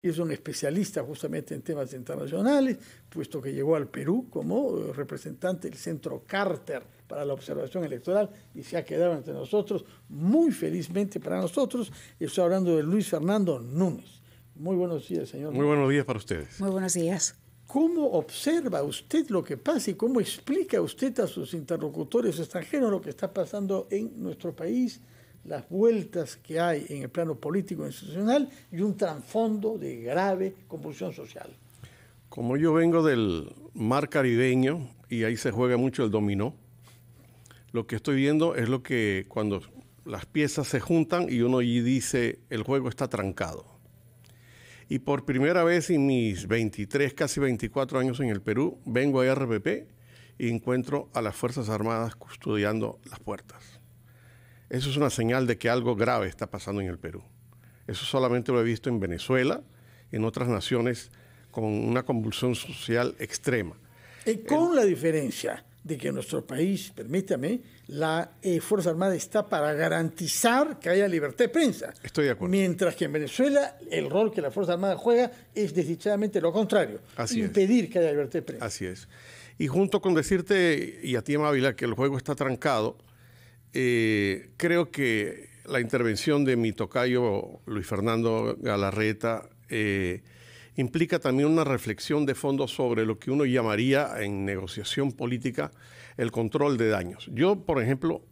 Es un especialista justamente en temas internacionales, puesto que llegó al Perú como representante del Centro Carter para la observación electoral y se ha quedado entre nosotros muy felizmente para nosotros. Estoy hablando de Luis Fernando Núñez. Muy buenos días, señor. Muy buenos días para ustedes. Muy buenos días. ¿Cómo observa usted lo que pasa y cómo explica usted a sus interlocutores extranjeros lo que está pasando en nuestro país, las vueltas que hay en el plano político e institucional y un trasfondo de grave convulsión social? Como yo vengo del mar caribeño y ahí se juega mucho el dominó, lo que estoy viendo es lo que cuando las piezas se juntan y uno y dice el juego está trancado. Y por primera vez en mis 23, casi 24 años en el Perú, vengo a RPP y encuentro a las Fuerzas Armadas custodiando las puertas. Eso es una señal de que algo grave está pasando en el Perú. Eso solamente lo he visto en Venezuela, en otras naciones con una convulsión social extrema. Con la diferencia de que en nuestro país, permítame, la Fuerza Armada está para garantizar que haya libertad de prensa. Estoy de acuerdo. Mientras que en Venezuela el rol que la Fuerza Armada juega es desdichadamente lo contrario. Así impedir que haya libertad de prensa. Así es. Y junto con decirte, y a ti, Mávila, que el juego está trancado, creo que la intervención de mi tocayo Luis Fernando Galarreta implica también una reflexión de fondo sobre lo que uno llamaría en negociación política el control de daños. Yo, por ejemplo,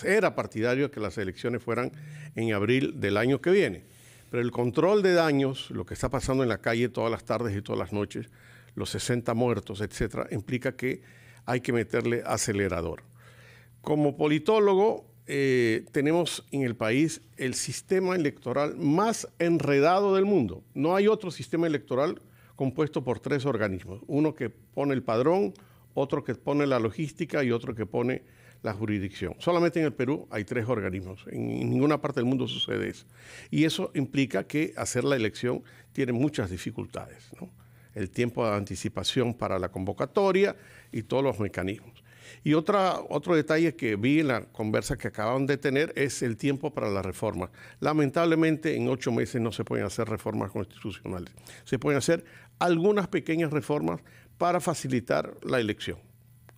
era partidario de que las elecciones fueran en abril del año que viene, pero el control de daños, lo que está pasando en la calle todas las tardes y todas las noches, los 60 muertos, etcétera, implica que hay que meterle acelerador. Como politólogo, tenemos en el país el sistema electoral más enredado del mundo. No hay otro sistema electoral compuesto por 3 organismos. Uno que pone el padrón, otro que pone la logística y otro que pone la jurisdicción. Solamente en el Perú hay 3 organismos. En ninguna parte del mundo sucede eso. Y eso implica que hacer la elección tiene muchas dificultades, ¿no? El tiempo de anticipación para la convocatoria y todos los mecanismos. Y otro detalle que vi en la conversa que acaban de tener es el tiempo para las reformas. Lamentablemente, en 8 meses no se pueden hacer reformas constitucionales. Se pueden hacer algunas pequeñas reformas para facilitar la elección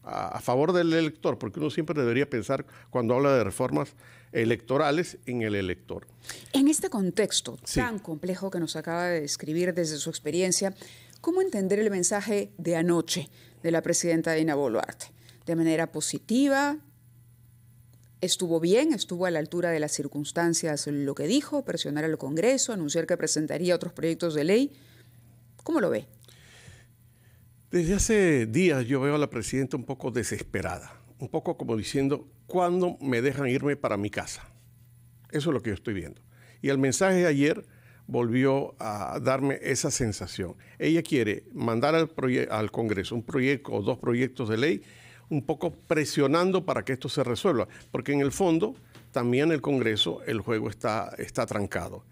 a favor del elector, porque uno siempre debería pensar cuando habla de reformas electorales en el elector. En este contexto Sí. tan complejo que nos acaba de describir desde su experiencia, ¿cómo entender el mensaje de anoche de la presidenta Dina Boluarte? ¿De manera positiva? ¿Estuvo bien? ¿Estuvo a la altura de las circunstancias lo que dijo? ¿Presionar al Congreso? ¿Anunciar que presentaría otros proyectos de ley? ¿Cómo lo ve? Desde hace días yo veo a la presidenta un poco desesperada, un poco como diciendo, ¿cuándo me dejan irme para mi casa? Eso es lo que yo estoy viendo. Y el mensaje de ayer volvió a darme esa sensación. Ella quiere mandar al Congreso un proyecto o 2 proyectos de ley, un poco presionando para que esto se resuelva, porque en el fondo también el Congreso el juego está trancado.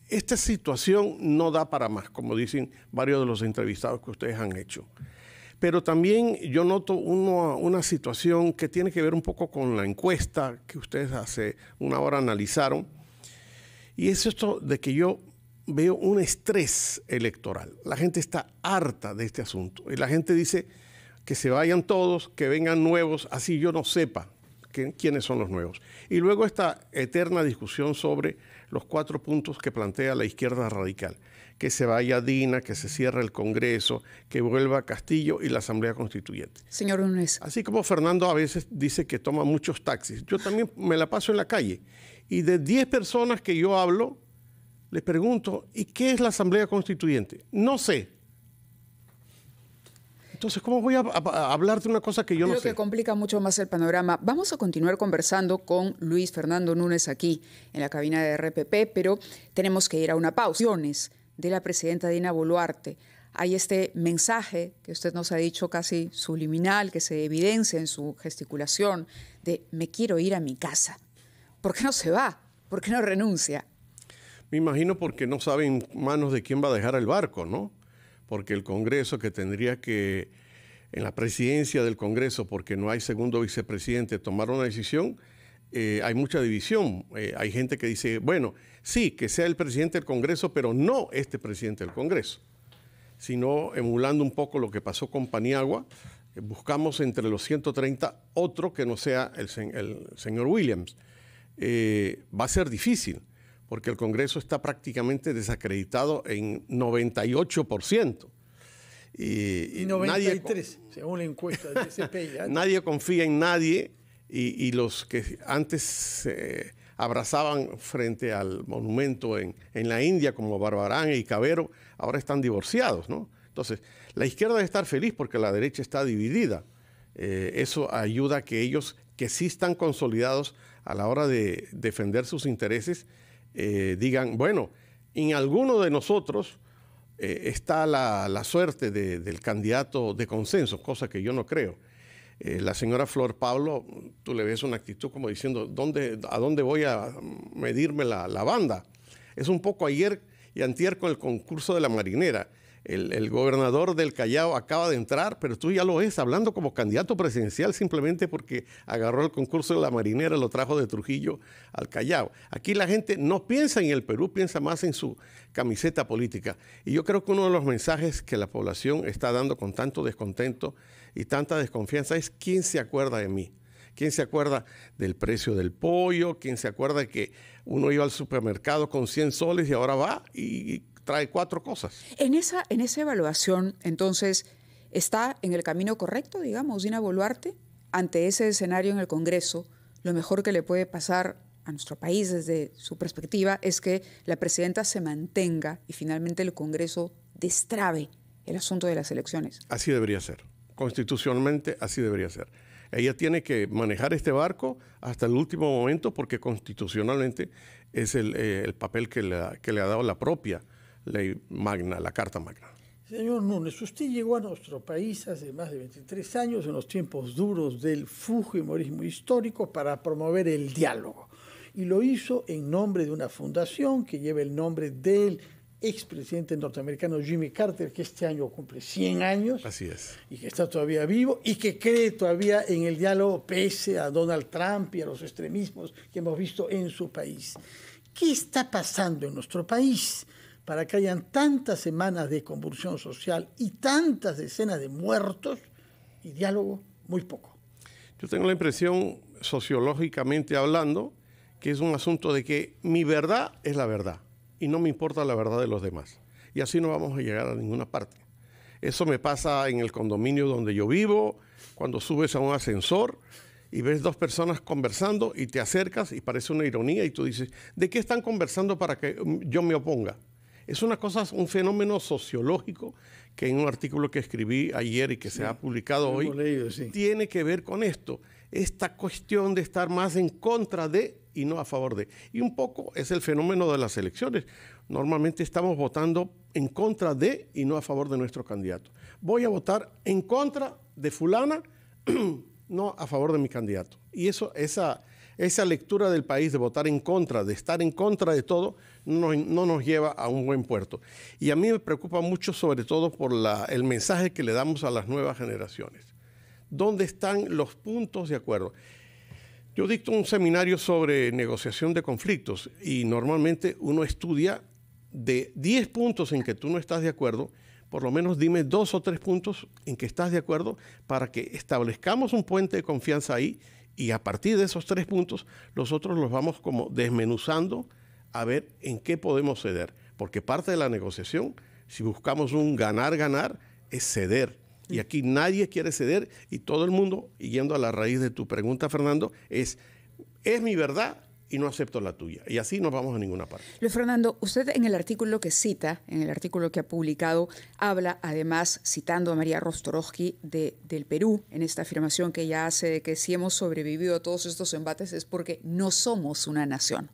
Esta situación no da para más, como dicen varios de los entrevistados que ustedes han hecho. Pero también yo noto una situación que tiene que ver un poco con la encuesta que ustedes hace una hora analizaron, y es esto de que yo veo un estrés electoral. La gente está harta de este asunto y la gente dice que se vayan todos, que vengan nuevos, así yo no sepa quiénes son los nuevos. Y luego esta eterna discusión sobre los 4 puntos que plantea la izquierda radical. Que se vaya Dina, que se cierre el Congreso, que vuelva Castillo y la Asamblea Constituyente. Señor Núñez. Así como Fernando a veces dice que toma muchos taxis, yo también me la paso en la calle. Y de 10 personas que yo hablo, les pregunto, ¿y qué es la Asamblea Constituyente? No sé. Entonces, ¿cómo voy a hablar de una cosa que yo no sé? Creo que complica mucho más el panorama. Vamos a continuar conversando con Luis Fernando Núñez aquí en la cabina de RPP, pero tenemos que ir a una pausa. De la presidenta Dina Boluarte. Hay este mensaje que usted nos ha dicho casi subliminal, que se evidencia en su gesticulación, de me quiero ir a mi casa. ¿Por qué no se va? ¿Por qué no renuncia? Me imagino porque no sabe en manos de quién va a dejar el barco, ¿no? Porque el Congreso, que tendría que, en la presidencia del Congreso, porque no hay segundo vicepresidente, tomar una decisión, hay mucha división. Hay gente que dice, bueno, sí, que sea el presidente del Congreso, pero no este presidente del Congreso, sino emulando un poco lo que pasó con Paniagua, buscamos entre los 130 otro que no sea el señor Williams. Va a ser difícil, porque el Congreso está prácticamente desacreditado en 98%. Y 93, según la encuesta del CPI. Nadie confía en nadie y los que antes se abrazaban frente al monumento en la India, como Barbarán y Cabero, ahora están divorciados, ¿no? Entonces, la izquierda debe estar feliz porque la derecha está dividida. Eso ayuda a que ellos, que sí están consolidados a la hora de defender sus intereses, digan, bueno, en alguno de nosotros está la suerte del candidato de consenso, cosa que yo no creo. La señora Flor Pablo, tú le ves una actitud como diciendo, ¿a dónde voy a medirme la banda? Es un poco ayer y antier con el concurso de la marinera. El gobernador del Callao acaba de entrar, pero tú ya lo ves hablando como candidato presidencial simplemente porque agarró el concurso de la marinera, lo trajo de Trujillo al Callao. Aquí la gente no piensa en el Perú, piensa más en su camiseta política. Y yo creo que uno de los mensajes que la población está dando con tanto descontento y tanta desconfianza es ¿quién se acuerda de mí? ¿Quién se acuerda del precio del pollo? ¿Quién se acuerda de que uno iba al supermercado con 100 soles y ahora va y trae 4 cosas? En esa evaluación, entonces, ¿está en el camino correcto, digamos, Dina Boluarte? Ante ese escenario en el Congreso, lo mejor que le puede pasar a nuestro país desde su perspectiva es que la presidenta se mantenga y finalmente el Congreso destrabe el asunto de las elecciones. Así debería ser. Constitucionalmente así debería ser. Ella tiene que manejar este barco hasta el último momento porque constitucionalmente es el papel que le ha dado la propia ley magna, la Carta Magna. Señor Núñez, usted llegó a nuestro país hace más de 23 años en los tiempos duros del fujimorismo histórico para promover el diálogo. Y lo hizo en nombre de una fundación que lleva el nombre del expresidente norteamericano Jimmy Carter, que este año cumple 100 años. Así es. Y que está todavía vivo y que cree todavía en el diálogo pese a Donald Trump y a los extremismos que hemos visto en su país. ¿Qué está pasando en nuestro país para que hayan tantas semanas de convulsión social y tantas decenas de muertos y diálogo muy poco? Yo tengo la impresión, sociológicamente hablando, que es un asunto de que mi verdad es la verdad y no me importa la verdad de los demás. Y así no vamos a llegar a ninguna parte. Eso me pasa en el condominio donde yo vivo, cuando subes a un ascensor y ves 2 personas conversando y te acercas y parece una ironía y tú dices, ¿de qué están conversando para que yo me oponga? Es una cosa, un fenómeno sociológico que en un artículo que escribí ayer y que se ha publicado hoy, tiene que ver con esto. Esta cuestión de estar más en contra de y no a favor de. Y un poco es el fenómeno de las elecciones. Normalmente estamos votando en contra de y no a favor de nuestro candidato. Voy a votar en contra de fulana, no a favor de mi candidato. Y esa lectura del país de votar en contra, de estar en contra de todo, no nos lleva a un buen puerto. Y a mí me preocupa mucho, sobre todo por el mensaje que le damos a las nuevas generaciones. ¿Dónde están los puntos de acuerdo? Yo dicto un seminario sobre negociación de conflictos y normalmente uno estudia de 10 puntos en que tú no estás de acuerdo, por lo menos dime 2 o 3 puntos en que estás de acuerdo para que establezcamos un puente de confianza ahí y a partir de esos 3 puntos nosotros los vamos como desmenuzando a ver en qué podemos ceder. Porque parte de la negociación, si buscamos un ganar-ganar, es ceder. Y aquí nadie quiere ceder y todo el mundo, y yendo a la raíz de tu pregunta, Fernando, es mi verdad y no acepto la tuya. Y así no vamos a ninguna parte. Luis Fernando, usted en el artículo que cita, en el artículo que ha publicado, habla además, citando a María Rostorowski del Perú, en esta afirmación que ella hace de que si hemos sobrevivido a todos estos embates es porque no somos una nación.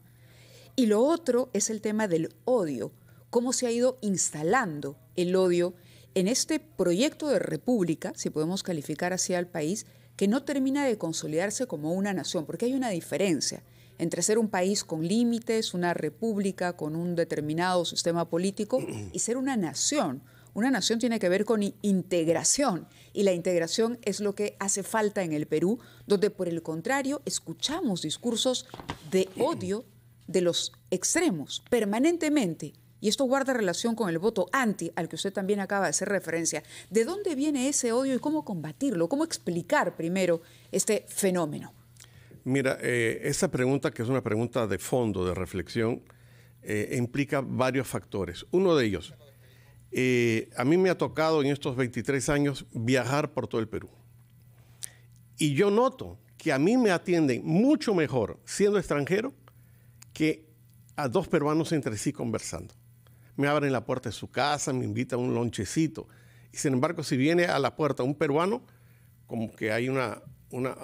Y lo otro es el tema del odio, cómo se ha ido instalando el odio en este proyecto de república, si podemos calificar así al país, que no termina de consolidarse como una nación, porque hay una diferencia entre ser un país con límites, una república con un determinado sistema político, y ser una nación Una nación tiene que ver con integración, y la integración es lo que hace falta en el Perú, donde por el contrario escuchamos discursos de odio de los extremos permanentemente. Y esto guarda relación con el voto anti, al que usted también acaba de hacer referencia. ¿De dónde viene ese odio y cómo combatirlo? ¿Cómo explicar primero este fenómeno? Mira, esa pregunta, que es una pregunta de fondo, de reflexión, implica varios factores. Uno de ellos, a mí me ha tocado en estos 23 años viajar por todo el Perú. Y yo noto que a mí me atienden mucho mejor siendo extranjero que a dos peruanos entre sí conversando. Me abren la puerta de su casa, me invitan a un lonchecito. Y sin embargo, si viene a la puerta un peruano, como que hay un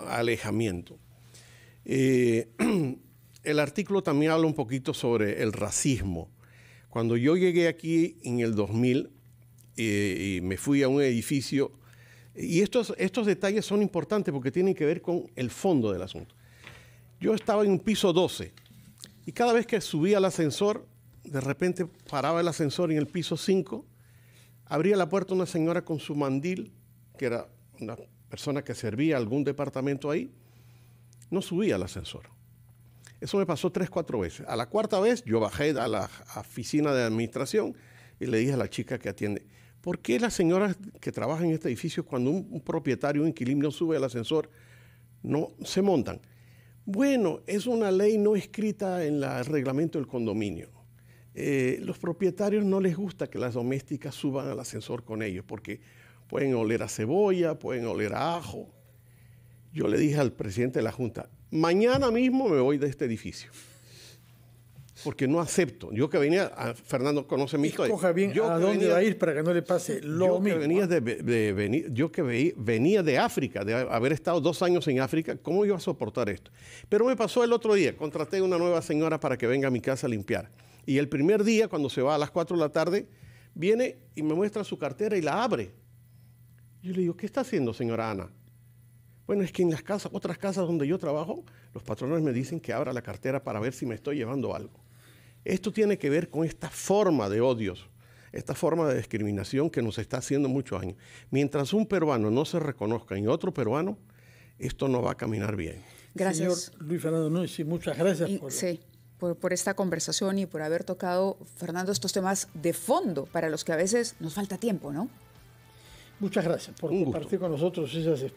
alejamiento. El artículo también habla un poquito sobre el racismo. Cuando yo llegué aquí en el 2000 y me fui a un edificio, y estos detalles son importantes porque tienen que ver con el fondo del asunto. Yo estaba en un piso 12 y cada vez que subía al ascensor, de repente paraba el ascensor en el piso 5, abría la puerta una señora con su mandil, que era una persona que servía a algún departamento ahí, no subía al ascensor. Eso me pasó 3, 4 veces. A la cuarta vez yo bajé a la oficina de administración y le dije a la chica que atiende, ¿por qué las señoras que trabajan en este edificio, cuando un propietario, un inquilino sube al ascensor, no se montan? Bueno, es una ley no escrita en el reglamento del condominio. Los propietarios no les gusta que las domésticas suban al ascensor con ellos porque pueden oler a cebolla, pueden oler a ajo. Yo le dije al presidente de la Junta, mañana mismo me voy de este edificio. Porque no acepto. Yo que venía, Fernando conoce mi historia. Escoja bien a dónde va a ir para que no le pase lo mismo. Yo que venía de África, de haber estado 2 años en África, ¿cómo iba a soportar esto? Pero me pasó el otro día, contraté a una nueva señora para que venga a mi casa a limpiar. Y el primer día, cuando se va a las 4 de la tarde, viene y me muestra su cartera y la abre. Yo le digo, ¿qué está haciendo, señora Ana? Bueno, es que en las otras casas donde yo trabajo, los patrones me dicen que abra la cartera para ver si me estoy llevando algo. Esto tiene que ver con esta forma de odios, esta forma de discriminación que nos está haciendo muchos años. Mientras un peruano no se reconozca en otro peruano, esto no va a caminar bien. Gracias. Señor Luis Fernando Núñez, sí, muchas gracias. Por esta conversación y por haber tocado, Fernando, estos temas de fondo para los que a veces nos falta tiempo, ¿no? Muchas gracias por compartir con nosotros esas experiencias.